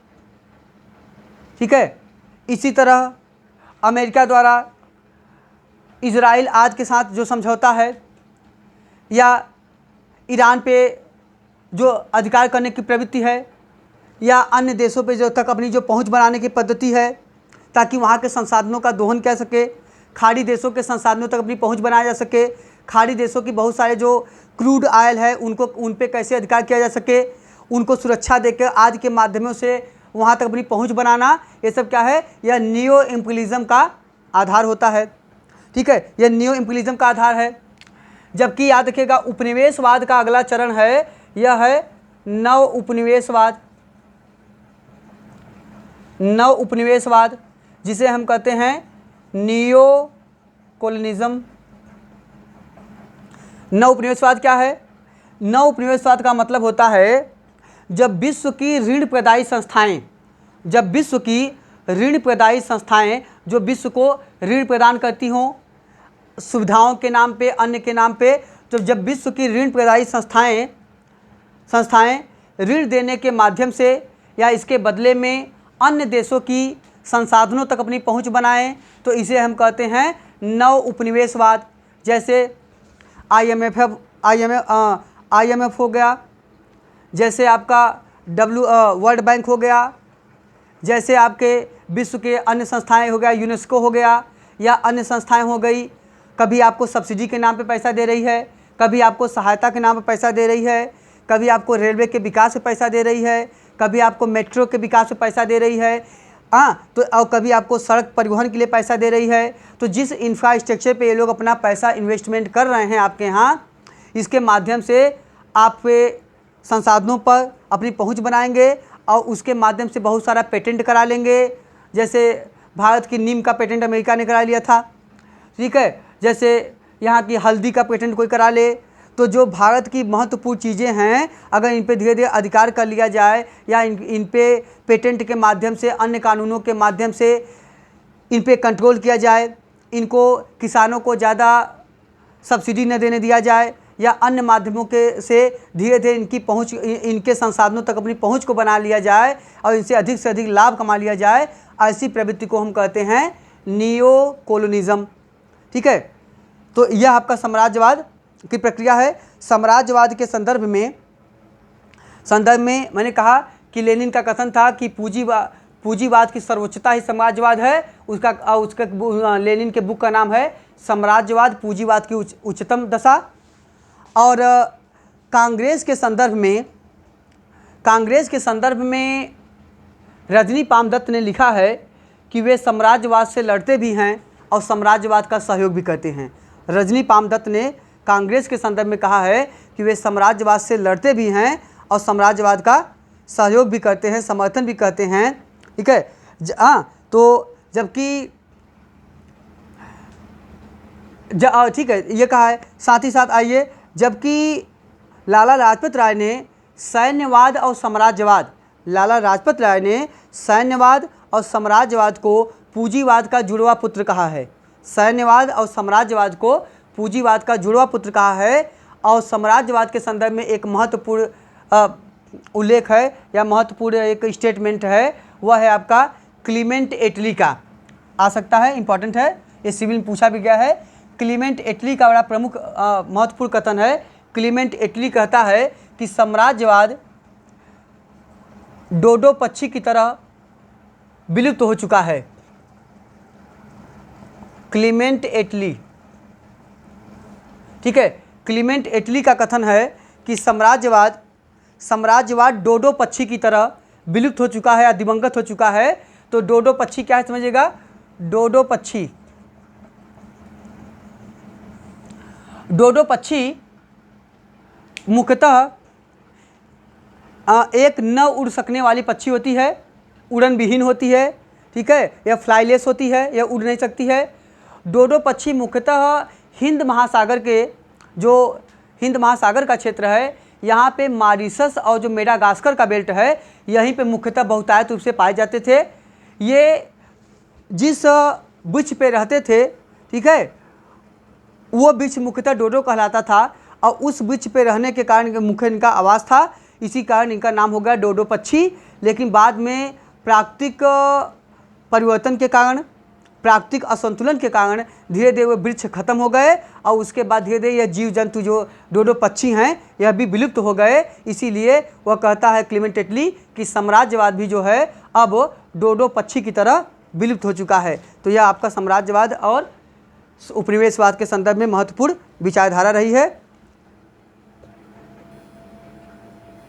ठीक है, इसी तरह अमेरिका द्वारा इजराइल आज के साथ जो समझौता है, या ईरान पे जो अधिकार करने की प्रवृत्ति है, या अन्य देशों पे जो तक अपनी जो पहुंच बनाने की पद्धति है ताकि वहाँ के संसाधनों का दोहन कर सके, खाड़ी देशों के संसाधनों तक अपनी पहुंच बनाया जा सके, खाड़ी देशों की बहुत सारे जो क्रूड ऑयल है उनको, उन पे कैसे अधिकार किया जा सके, उनको सुरक्षा देकर आज के माध्यमों से वहाँ तक अपनी पहुँच बनाना, ये सब क्या है? यह नियो इम्पीरियलिज्म का आधार होता है, ठीक है, यह नियो इम्पीरियलिज्म का आधार है। जबकि याद रखिएगा उपनिवेशवाद का अगला चरण है, यह है नव उपनिवेशवाद। नव उपनिवेशवाद जिसे हम कहते हैं नियो कॉलोनिज्म। नव उपनिवेशवाद क्या है? नव उपनिवेशवाद का मतलब होता है जब विश्व की ऋण प्रदायी संस्थाएं, जब विश्व की ऋण प्रदायी संस्थाएं जो विश्व को ऋण प्रदान करती हों सुविधाओं के नाम पे, अन्य के नाम पे, तो जब विश्व की ऋण प्रदायी संस्थाएं ऋण देने के माध्यम से या इसके बदले में अन्य देशों की संसाधनों तक अपनी पहुंच बनाएं तो इसे हम कहते हैं नव उपनिवेशवाद। जैसे IMF हो गया, जैसे आपका वर्ल्ड बैंक हो गया, जैसे आपके विश्व के अन्य संस्थाएं हो गया, यूनेस्को हो गया या अन्य संस्थाएं हो गई। कभी आपको सब्सिडी के नाम पे पैसा दे रही है, कभी आपको सहायता के नाम पे पैसा दे रही है, कभी आपको रेलवे के विकास पे पैसा दे रही है, कभी आपको मेट्रो के विकास पे पैसा दे रही है, तो और कभी आपको सड़क परिवहन के लिए पैसा दे रही है। तो जिस इंफ्रास्ट्रक्चर पे ये लोग अपना पैसा इन्वेस्टमेंट कर रहे हैं आपके यहाँ, इसके माध्यम से आप संसाधनों पर अपनी पहुंच बनाएंगे और उसके माध्यम से बहुत सारा पेटेंट करा लेंगे। जैसे भारत की नीम का पेटेंट अमेरिका ने करा लिया था, ठीक है, जैसे यहाँ की हल्दी का पेटेंट कोई करा ले। तो जो भारत की महत्वपूर्ण चीज़ें हैं अगर इन पे धीरे धीरे अधिकार कर लिया जाए या इन पे पेटेंट के माध्यम से, अन्य कानूनों के माध्यम से इन पे कंट्रोल किया जाए, इनको किसानों को ज़्यादा सब्सिडी न देने दिया जाए या अन्य माध्यमों के से धीरे धीरे इनकी पहुंच, इनके संसाधनों तक अपनी पहुंच को बना लिया जाए और इनसे अधिक से अधिक लाभ कमा लिया जाए, ऐसी प्रवृत्ति को हम कहते हैं नियो कॉलोनिज्म, ठीक है। तो यह आपका साम्राज्यवाद की प्रक्रिया है। साम्राज्यवाद के संदर्भ में मैंने कहा कि लेनिन का कथन था कि पूंजीवाद की सर्वोच्चता ही साम्राज्यवाद है। उसका लेनिन के बुक का नाम है साम्राज्यवाद पूंजीवाद की उच्चतम दशा। और कांग्रेस के संदर्भ में रजनी पामदत्त ने लिखा है कि वे साम्राज्यवाद से लड़ते भी हैं और साम्राज्यवाद का सहयोग भी करते हैं। रजनी पामदत्त ने कांग्रेस के संदर्भ में कहा है कि वे साम्राज्यवाद से लड़ते भी हैं और साम्राज्यवाद का सहयोग भी करते हैं, समर्थन भी करते हैं। ठीक है, हाँ, तो जबकि ठीक है, ये कहा है। साथ ही साथ आइए, जबकि लाला लाजपत राय ने सैन्यवाद और साम्राज्यवाद, लाला लाजपत राय ने सैन्यवाद और साम्राज्यवाद को पूंजीवाद का जुड़वा पुत्र कहा है। सैन्यवाद और साम्राज्यवाद को पूंजीवाद का जुड़वा पुत्र कहा है। और साम्राज्यवाद के संदर्भ में एक महत्वपूर्ण उल्लेख है या महत्वपूर्ण एक स्टेटमेंट है, वह है आपका क्लीमेंट एटली का। आ सकता है, इंपॉर्टेंट है, ये सिविल में पूछा भी गया है। क्लीमेंट एटली का बड़ा प्रमुख महत्वपूर्ण कथन है। क्लीमेंट एटली कहता है कि साम्राज्यवाद डोडो पक्षी की तरह विलुप्त हो चुका है। क्लीमेंट एटली, ठीक है, क्लीमेंट एटली का कथन है कि साम्राज्यवाद डोडो पक्षी की तरह विलुप्त हो चुका है या दिवंगत हो चुका है। तो डोडो पक्षी क्या है समझिएगा, डोडो पक्षी, डोडो पक्षी मुख्यतः एक न उड़ सकने वाली पक्षी होती है, उड़न विहीन होती है, ठीक है, या फ्लाईलेस होती है, या उड़ नहीं सकती है। डोडो पक्षी मुख्यतः हिंद महासागर के, जो हिंद महासागर का क्षेत्र है, यहाँ पे मॉरिशस और जो मेडागास्कर का बेल्ट है, यहीं पे मुख्यतः बहुतायत रूप से पाए जाते थे। ये जिस वृक्ष पे रहते थे, ठीक है, वो वृक्ष मुख्यतः डोडो कहलाता था और उस वृक्ष पे रहने के कारण मुख्य इनका आवास था, इसी कारण इनका नाम हो गया डोडो पक्षी। लेकिन बाद में प्राकृतिक परिवर्तन के कारण, प्राकृतिक असंतुलन के कारण धीरे धीरे वो वृक्ष खत्म हो गए और उसके बाद धीरे धीरे ये जीव जंतु जो डोडो पक्षी हैं यह भी विलुप्त हो गए। इसीलिए वह कहता है क्लीमेंट एटली कि साम्राज्यवाद भी जो है अब डोडो पक्षी की तरह विलुप्त हो चुका है। तो यह आपका साम्राज्यवाद और उपनिवेशवाद के संदर्भ में महत्वपूर्ण विचारधारा रही है।